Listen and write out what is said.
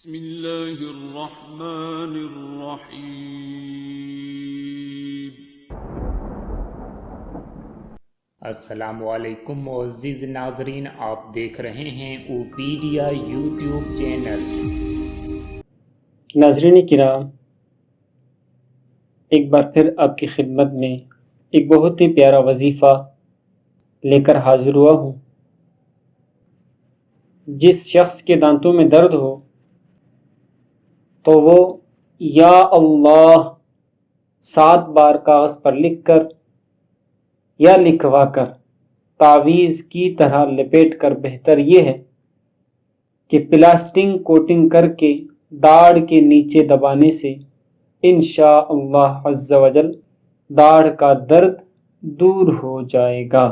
بسم اللہ الرحمن الرحیم۔ السلام علیکم معزز ناظرین، آپ دیکھ رہے ہیں اوپیڈیا یوٹیوب چینل۔ ناظرین کرام، ایک بار پھر آپ کی خدمت میں ایک بہت ہی پیارا وظیفہ لے کر حاضر ہوا ہوں۔ جس شخص کے دانتوں میں درد ہو تو وہ یا اللہ 7 بار کاغذ پر لکھ کر یا لکھوا کر تعویذ کی طرح لپیٹ کر، بہتر یہ ہے کہ پلاسٹنگ کوٹنگ کر کے داڑھ کے نیچے دبانے سے انشاءاللہ عز و جل داڑھ کا درد دور ہو جائے گا۔